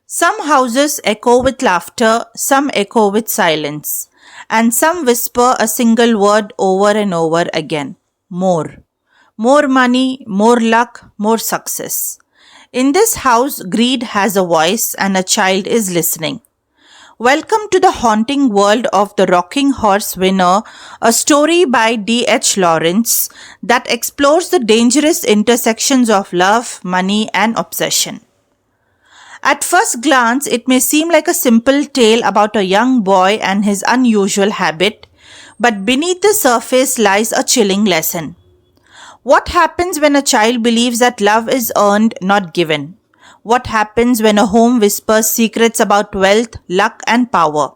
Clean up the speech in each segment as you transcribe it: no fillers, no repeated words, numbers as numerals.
Some houses echo with laughter, some echo with silence, and some whisper a single word over and over again: more. More money, more luck, more success. In this house, greed has a voice and a child is listening. Welcome to the haunting world of The Rocking Horse Winner, a story by D.H. Lawrence that explores the dangerous intersections of love, money, and obsession. At first glance, it may seem like a simple tale about a young boy and his unusual habit, but beneath the surface lies a chilling lesson. What happens when a child believes that love is earned, not given? What happens when a home whispers secrets about wealth, luck, and power?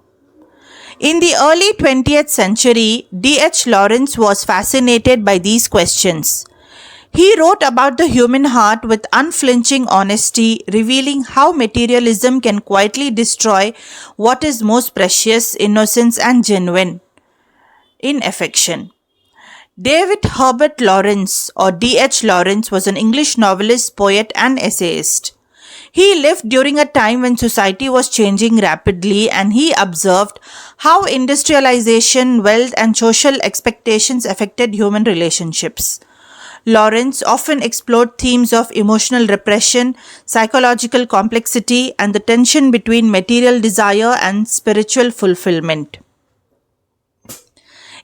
In the early 20th century, D.H. Lawrence was fascinated by these questions. He wrote about the human heart with unflinching honesty, revealing how materialism can quietly destroy what is most precious: innocence and genuine in affection. David Herbert Lawrence, or D.H. Lawrence, was an English novelist, poet, and essayist. He lived during a time when society was changing rapidly, and he observed how industrialization, wealth, and social expectations affected human relationships. Lawrence often explored themes of emotional repression, psychological complexity, and the tension between material desire and spiritual fulfillment.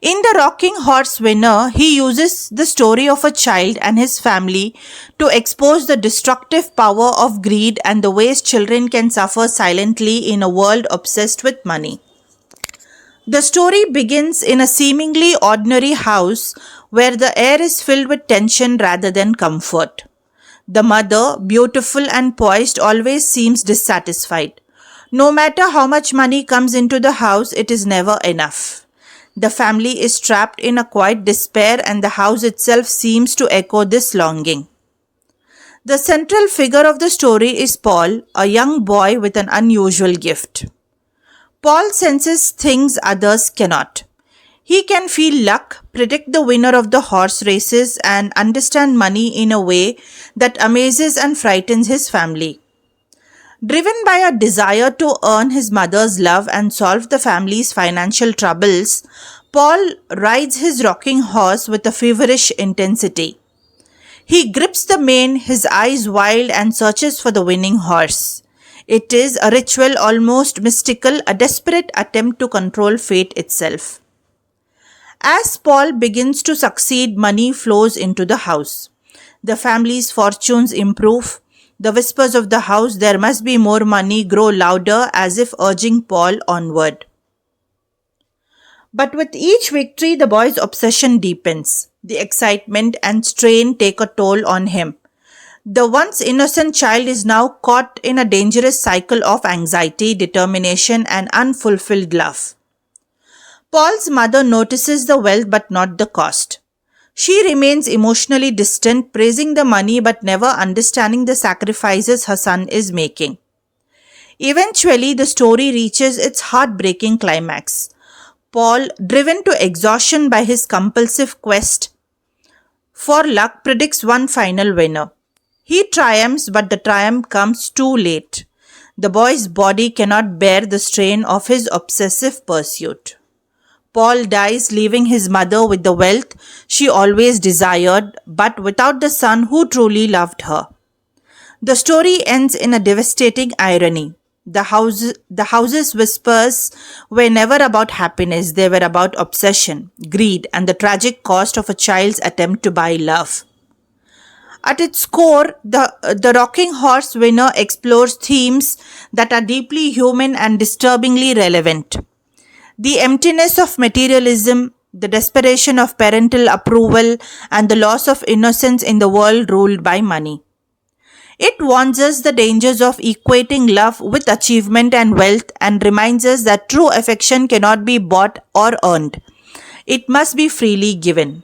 In The Rocking Horse Winner, he uses the story of a child and his family to expose the destructive power of greed and the ways children can suffer silently in a world obsessed with money. The story begins in a seemingly ordinary house where the air is filled with tension rather than comfort. The mother, beautiful and poised, always seems dissatisfied. No matter how much money comes into the house, it is never enough. The family is trapped in a quiet despair, and the house itself seems to echo this longing. The central figure of the story is Paul, a young boy with an unusual gift. Paul senses things others cannot. He can feel luck, predict the winner of the horse races, and understand money in a way that amazes and frightens his family. Driven by a desire to earn his mother's love and solve the family's financial troubles, Paul rides his rocking horse with a feverish intensity. He grips the mane, his eyes wild, and searches for the winning horse. It is a ritual almost mystical, a desperate attempt to control fate itself. As Paul begins to succeed, money flows into the house. The family's fortunes improve. The whispers of the house, "there must be more money," grow louder, as if urging Paul onward. But with each victory, the boy's obsession deepens. The excitement and strain take a toll on him. The once innocent child is now caught in a dangerous cycle of anxiety, determination, and unfulfilled love. Paul's mother notices the wealth but not the cost. She remains emotionally distant, praising the money but never understanding the sacrifices her son is making. Eventually, the story reaches its heartbreaking climax. Paul, driven to exhaustion by his compulsive quest for luck, predicts one final winner. He triumphs, but the triumph comes too late. The boy's body cannot bear the strain of his obsessive pursuit. Paul dies, leaving his mother with the wealth she always desired, but without the son who truly loved her. The story ends in a devastating irony. The house's whispers were never about happiness, they were about obsession, greed, and the tragic cost of a child's attempt to buy love. At its core, the Rocking Horse Winner explores themes that are deeply human and disturbingly relevant. The emptiness of materialism, the desperation of parental approval, and the loss of innocence in the world ruled by money. It warns us the dangers of equating love with achievement and wealth, and reminds us that true affection cannot be bought or earned. It must be freely given.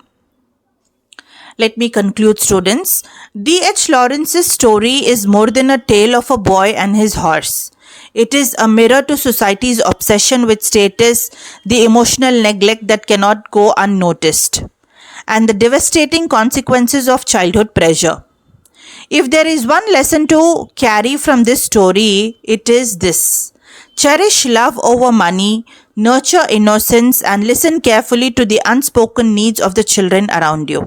Let me conclude, students. D.H. Lawrence's story is more than a tale of a boy and his horse. It is a mirror to society's obsession with status, the emotional neglect that cannot go unnoticed, and the devastating consequences of childhood pressure. If there is one lesson to carry from this story, it is this: cherish love over money, nurture innocence, and listen carefully to the unspoken needs of the children around you.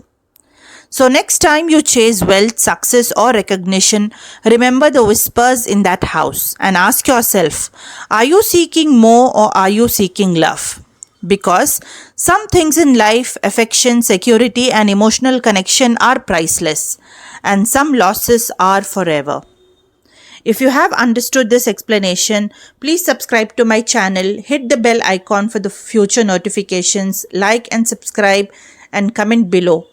So, next time you chase wealth, success, or recognition, remember the whispers in that house and ask yourself, are you seeking more or are you seeking love? Because some things in life, affection, security, and emotional connection are priceless, and some losses are forever. If you have understood this explanation, please subscribe to my channel, hit the bell icon for the future notifications, like and subscribe, and comment below.